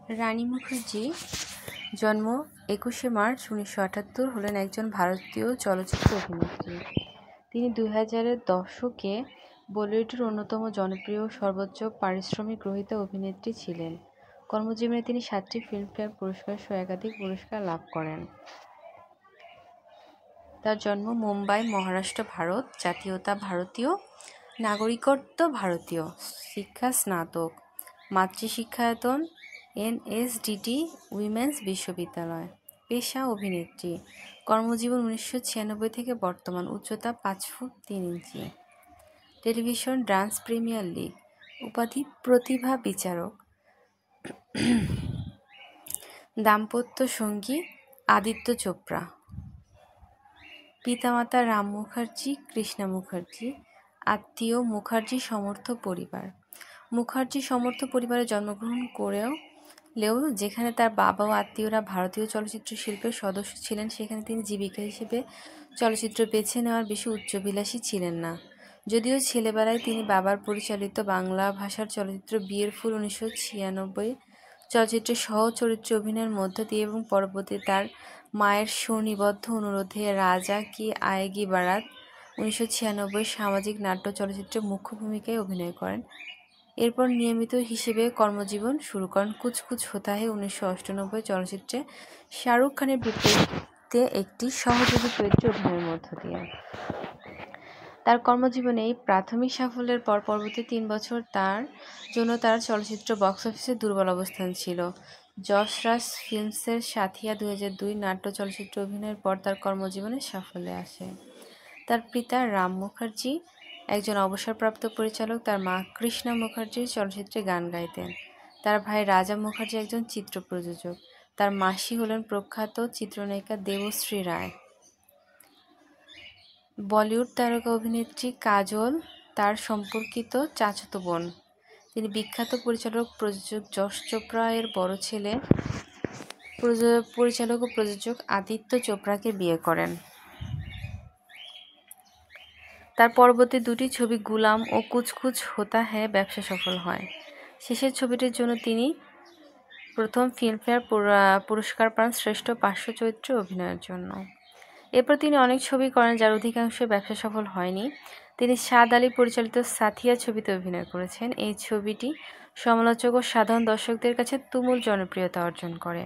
রানী মুখার্জি জন্ম 21শে মার্চ 1978 হলেন একজন ভারতীয় চলচ্চিত্র অভিনেত্রী। তিনি 2000-এর দশকে বলিউডের অন্যতম জনপ্রিয় ও সর্বোচ্চ পারিশ্রমিক গ্রহীতা অভিনেত্রী ছিলেন। কর্মজীবনে তিনি 7টি ফিল্মফেয়ার পুরস্কার সহ একাধিক পুরস্কার লাভ করেন। তার জন্ম মুম্বাই, মহারাষ্ট্র, ভারত। জাতীয়তা ভারতীয়, নাগরিকত্ব ভারতীয়। শিক্ষা স্নাতক। মাতৃশিক্ষায়তন NSDT উইমেন্স বিশ্ববিদ্যালয়। পেশা অভিনেত্রী। কর্মজীবন 1996 থেকে বর্তমান। উচ্চতা 5 foot 3 inch. Television dance premier league. উপাধি প্রতিভা বিচারক। দাম্পত্য সঙ্গী আদিত্য চোপড়া। পিতামাতা রাম মুখার্জি, কৃষ্ণা মুখার্জি। আত্মীয় মুখার্জি সমর্থ পরিবার। মুখার্জি সমর্থ পরিবারে জন্মগ্রহণ করেও যেখানে তার বাবা ও আত্মীয়রা ভারতীয় চলচ্চিত্র শিল্পের সদস্য ছিলেন, সেখানে তিনি জীবিকা হিসেবে চলচ্চিত্র বেছে নেওয়ার বেশি উচ্চাভিলাষী ছিলেন না। যদিও ছেলেবেলায় তিনি বাবার পরিচালিত বাংলা ভাষার চলচ্চিত্র বিয়ের ফুল 1996 চলচ্চিত্রে সহ চরিত্রে অভিনয়ের মধ্য দিয়ে এবং পরবর্তীতে তার মায়ের সুনিবদ্ধ অনুরোধে রাজা কি আয়েগি বারাত 1996 সামাজিক নাট্য চলচ্চিত্রে মুখ্য ভূমিকায় অভিনয় করেন। এরপর নিয়মিত হিসেবে কর্মজীবন শুরু করেন কুছ কুছ হোতা হ্যায় 1998 চলচ্চিত্রে শাহরুখ খানের বিপরীতে একটি সহযোগী চরিত্রে অভিনয়ের মধ্য দিয়ে। তার কর্মজীবনে এই প্রাথমিক সাফল্যের পর পরবর্তী 3 বছর তার জন্য তার চলচ্চিত্র বক্স অফিসে দুর্বল অবস্থান ছিল। যশ রাজ ফিল্মসের সাথিয়া 2002 নাট্য চলচ্চিত্রে অভিনয়ের পর তার কর্মজীবনে সাফল্যে আসে। তার পিতা রাম মুখার্জি একজন অবসরপ্রাপ্ত পরিচালক। তার মা কৃষ্ণা মুখার্জি চলচ্চিত্রে গান গাইতেন। তার ভাই রাজা মুখার্জি একজন চিত্র প্রযোজক। তার মাসি হলেন প্রখ্যাত চিত্রনায়িকা দেবশ্রী রায়। বলিউড তারকা অভিনেত্রী কাজল তার সম্পর্কিত চাচাতো বোন। তিনি বিখ্যাত পরিচালক প্রযোজক যশ চোপড়া এর বড় ছেলে পরিচালক ও প্রযোজক আদিত্য চোপড়াকে বিয়ে করেন। তার পরবর্তী দুটি ছবি গুলাম ও কুছ কুছ হোতা হ্যায় ব্যবসা সফল হয়। শেষের ছবিটির জন্য তিনি প্রথম ফিল্মফেয়ার পুরস্কার পান শ্রেষ্ঠ পার্শ্ব চরিত্রে অভিনয়ের জন্য। এরপর তিনি অনেক ছবি করেন যার অধিকাংশই ব্যবসা সফল হয়নি। তিনি সাদ আলী পরিচালিত সাথিয়া ছবিতে অভিনয় করেছেন। এই ছবিটি সমালোচক ও সাধারণ দর্শকদের কাছে তুমুল জনপ্রিয়তা অর্জন করে।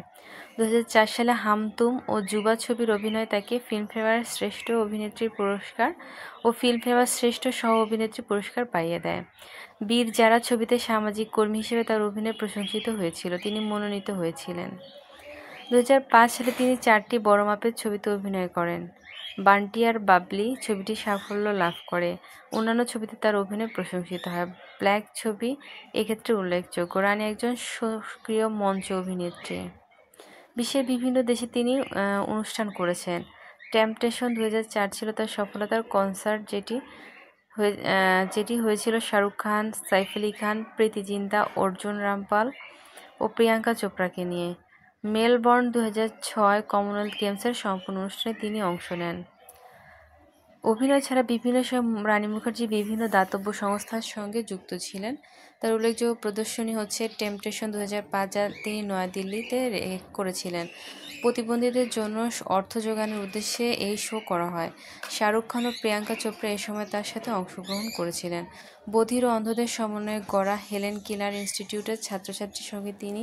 2004 সালে হাম তুম ও যুবা ছবির অভিনয় তাকে ফিল্মফেয়ার শ্রেষ্ঠ অভিনেত্রীর পুরস্কার ও ফিল্মফেয়ার শ্রেষ্ঠ সহ অভিনেত্রী পুরস্কার পাইয়ে দেয়। বীর জারা ছবিতে সামাজিক কর্মী হিসেবে তার অভিনয় প্রশংসিত হয়েছিল। তিনি মনোনীত হয়েছিলেন। 2005 সালে তিনি 4টি বড় মাপের ছবিতে অভিনয় করেন। বান্টি আর বাবলি ছবিটি সাফল্য লাভ করে। অন্যান্য ছবিতে তার অভিনয় প্রশংসিত হয়। ব্ল্যাক ছবি এক্ষেত্রে উল্লেখযোগ্য। রানী একজন সক্রিয় মঞ্চ অভিনেত্রী। বিশ্বের বিভিন্ন দেশে তিনি অনুষ্ঠান করেছেন। টেম্পটেশন 2004 ছিল তার সফলতার কনসার্ট, যেটি হয়েছিল শাহরুখ খান, সাইফ আলি খান, প্রীতি জিন্তা, অর্জুন রামপাল ও প্রিয়াঙ্কা চোপড়াকে নিয়ে। মেলবোর্ন 2006 কমনওয়েলথ গেমসের সম্পূর্ণ অনুষ্ঠানে তিনি অংশ নেন। অভিনয় ছাড়া বিভিন্ন সময় রানী মুখার্জি বিভিন্ন দাতব্য সংস্থার সঙ্গে যুক্ত ছিলেন। তার উল্লেখযোগ্য প্রদর্শনী হচ্ছে টেম্পটেশন 2005, যা তিনি নয়াদিল্লিতে করেছিলেন। প্রতিবন্ধীদের জন্য অর্থ জোগানোর উদ্দেশ্যে এই শো করা হয়। শাহরুখ খান ও প্রিয়াঙ্কা চোপড়া এ সময় তার সাথে অংশগ্রহণ করেছিলেন। বধির ও অন্ধদের সমন্বয়ে গড়া হেলেন কিলার ইনস্টিটিউটের ছাত্রছাত্রীর সঙ্গে তিনি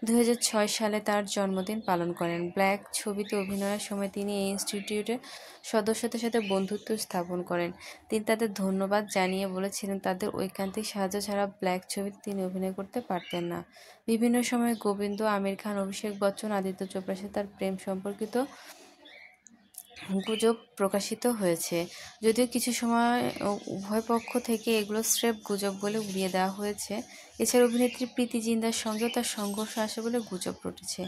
2006 সালে তার জন্মদিন পালন করেন। ব্ল্যাক ছবিতে অভিনয়ের সময় তিনি এই ইনস্টিটিউটের সদস্যদের সাথে বন্ধুত্ব স্থাপন করেন। তিনি তাদের ধন্যবাদ জানিয়ে বলেছিলেন, তাদের ঐকান্তিক সাহায্য ছাড়া ব্ল্যাক ছবিতে তিনি অভিনয় করতে পারতেন না। বিভিন্ন সময়ে গোবিন্দ, আমির খান, অভিষেক বচ্চন, আদিত্য চোপড়ার সাথে তার প্রেম সম্পর্কিত গুজব প্রকাশিত হয়েছে। যদিও কিছু সময় উভয় পক্ষ থেকে এগুলো স্রেফ গুজব বলে উড়িয়ে দেওয়া হয়েছে। এছাড়া অভিনেত্রী প্রীতি জিন্দার সঙ্গেও তার সংঘর্ষ আসে বলে গুজব রটেছে।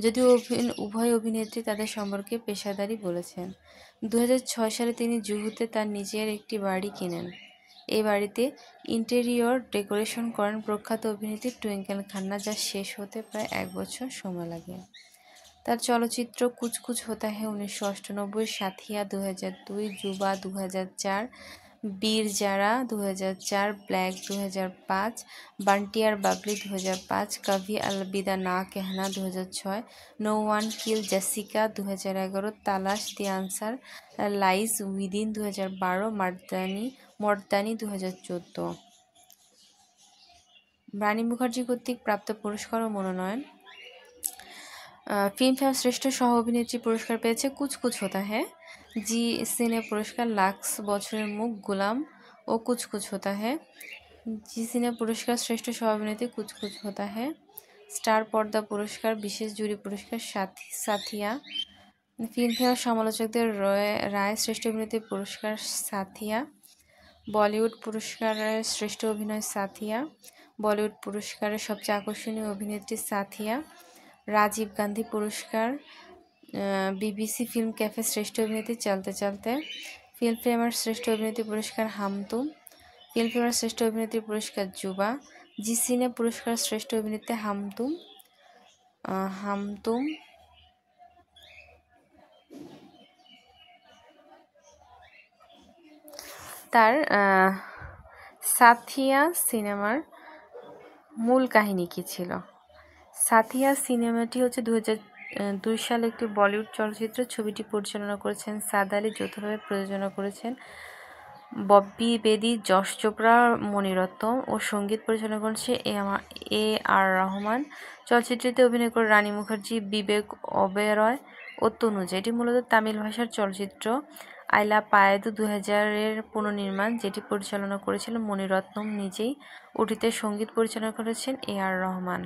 যদিও উভয় অভিনেত্রী তাদের সম্পর্কে পেশাদারি বলেছেন। 2006 সালে তিনি জুহুতে তার নিজের একটি বাড়ি কেনেন। এই বাড়িতে ইন্টেরিয়র ডেকোরেশন করেন প্রখ্যাত অভিনেত্রী টুইঙ্কেল খান্না, যা শেষ হতে প্রায় 1 বছর সময় লাগে। তার চলচ্চিত্র কুছ কুছ হোতা হ্যায় 1998, সাথিয়া 2002, যুবা 2004, বীর জারা 2004, ব্ল্যাক 2005, বান্টিয়ার বাবলি 2005, কভি আলবিদা না কেহনা 2006, নো ওয়ান কিল জেসিকা 2011, তালাশ the answer lies within 2012, Mardaani 2014। রানী মুখার্জি কর্তৃক প্রাপ্ত পুরস্কার ও মনোনয়ন: ফিল্মফেয়ার শ্রেষ্ঠ সহ অভিনেত্রী পুরস্কার পেয়েছে কুছ কুছ হোতা হ্যায়, জি সিনে পুরস্কার লাক্স বছরের মুখ গুলাম ও কুছ কুছ হোতা হ্যায়, জি সিনে পুরস্কার শ্রেষ্ঠ সহ অভিনেত্রী কুছ কুছ হোতা হ্যায়, স্টার পর্দা পুরস্কার বিশেষ জুরি পুরস্কার সাথিয়া, ফিল্মফেয়ার সমালোচকদের রায় শ্রেষ্ঠ অভিনেত্রী পুরস্কার সাথিয়া, বলিউড পুরস্কারের শ্রেষ্ঠ অভিনয় সাথিয়া, বলিউড পুরস্কারের সবচেয়ে আকর্ষণীয় অভিনেত্রী সাথিয়া, রাজীব গান্ধী পুরস্কার, বিবিসি ফিল্ম ক্যাফে শ্রেষ্ঠ অভিনেত্রী চলতে চলতে, ফিল্মফেয়ার শ্রেষ্ঠ অভিনেত্রী পুরস্কার হামতুম, ফিল্মফেয়ার শ্রেষ্ঠ অভিনেত্রী পুরস্কার যুবা, জি সিনে পুরস্কার শ্রেষ্ঠ অভিনেত্রী হামতুম, তার সাথিয়া সিনেমার মূল কাহিনী কী ছিল? সাথিয়া সিনেমাটি হচ্ছে 2002 সালে একটি বলিউড চলচ্চিত্র। ছবিটি পরিচালনা করেছেন সাদ আলী, যৌথভাবে প্রযোজনা করেছেন বব্বি বেদি, যশ চোপড়া, মণিরত্নম ও সঙ্গীত পরিচালনা করেছে এ আর রহমান। চলচ্চিত্রটিতে অভিনয় করে রানী মুখার্জি, বিবেক ওবেরয় ও তনুজা। এটি মূলত তামিল ভাষার চলচ্চিত্র। আইলা পায়েদু 2000-এর পুনর্নির্মাণ, যেটি পরিচালনা করেছিলেন মণিরত্নম নিজেই। ওটিতে সঙ্গীত পরিচালনা করেছেন এ আর রহমান।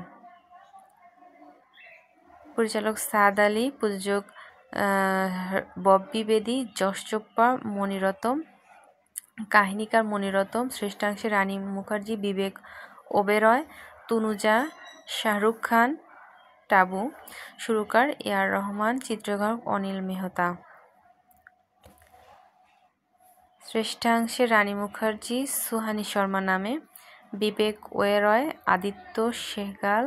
পরিচালক সাদ আলী, প্রযোজক বব্বি বেদি, যশ চোপড়া, মণিরত্নম। কাহিনীকার মণিরত্নম। শ্রেষ্ঠাংশে রানী মুখার্জি, বিবেক ওবেরয়, তনুজা, শাহরুখ খান, টাবু। সুরকার এ আর রহমান, চিত্রগ্রাহক অনিল মেহতা। শ্রেষ্ঠাংশে রানী মুখার্জি সুহানি শর্মা নামে, বিবেক ওবেরয় আদিত্য সেহগাল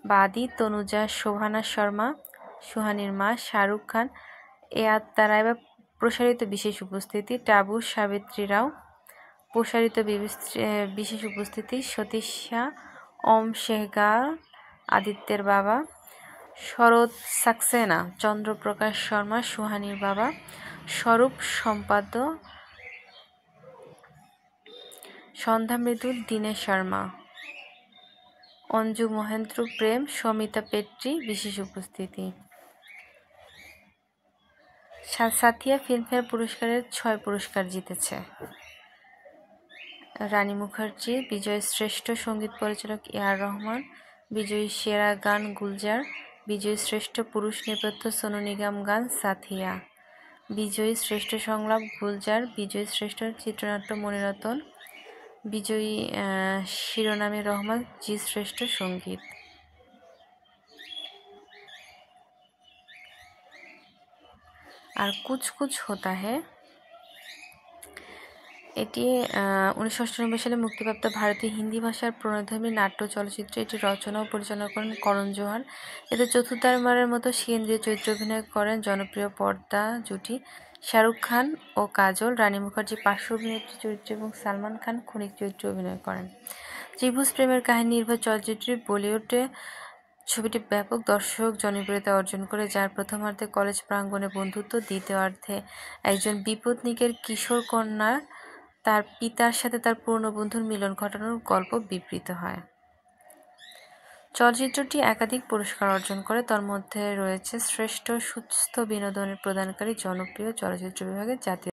বা আদি, তনুজা শোভানা শর্মা সুহানির মা, শাহরুখ খান এ আত্মারায় বা প্রসারিত বিশেষ উপস্থিতি, টাবু সাবিত্রী রাও প্রসারিত বিশেষ উপস্থিতি, সতীশা ওম সেহগাল আদিত্যের বাবা, শরৎ সাক্সেনা চন্দ্রপ্রকাশ শর্মা সুহানির বাবা, স্বরূপ সম্পাদ্য সন্ধ্যা মৃদুল দীনেশ শর্মা, অঞ্জু মহেন্দ্র প্রেম সমিতা পেট্রি বিশেষ উপস্থিতি। সাথিয়া ফিল্মফেয়ার পুরস্কারের 6 পুরস্কার জিতেছে। রানী মুখার্জি বিজয়ী শ্রেষ্ঠ সঙ্গীত পরিচালক এ আর রহমান, বিজয়ী সেরা গান গুলজার, বিজয়ী শ্রেষ্ঠ পুরুষ নেপথ্য সোনু নিগম গান সাথিয়া, বিজয়ী শ্রেষ্ঠ সংলাপ গুলজার, বিজয়ী শ্রেষ্ঠ চিত্রনাট্য মণিরত্নম, বিজয়ী শিরোনামে রহমান, জি শ্রেষ্ঠ সঙ্গীত। আর কুছ কুছ হোতা হ্যায় এটি 1998 সালে মুক্তিপ্রাপ্ত ভারতীয় হিন্দি ভাষার প্রণয়ধর্মী নাট্য চলচ্চিত্র। এটি রচনা ও পরিচালনা করেন করণ জোহর। এতে চতুর্থবারের মতো কেন্দ্রীয় চরিত্রে অভিনয় করেন জনপ্রিয় পর্দা জুটি শাহরুখ খান ও কাজল। রানী মুখার্জি পার্শ্ব অভিনেত্রী চরিত্রে এবং সালমান খান ক্ষণিক চরিত্রে অভিনয় করেন। ত্রিভুজ প্রেমের কাহিনী নির্ভর চলচ্চিত্রটি বলিউডে ছবিটি ব্যাপক দর্শক জনপ্রিয়তা অর্জন করে, যার প্রথমার্ধে কলেজ প্রাঙ্গণে বন্ধুত্ব, দ্বিতীয়ার্ধে একজন বিপত্নিকের কিশোর কন্যা তার পিতার সাথে তার পুরনো বন্ধুর মিলন ঘটানোর গল্প বিবৃত হয়। চলচ্চিত্রটি একাধিক পুরস্কার অর্জন করে, তার মধ্যে রয়েছে শ্রেষ্ঠ সুস্থ বিনোদনের প্রদানকারী জনপ্রিয় চলচ্চিত্র বিভাগে জাতীয়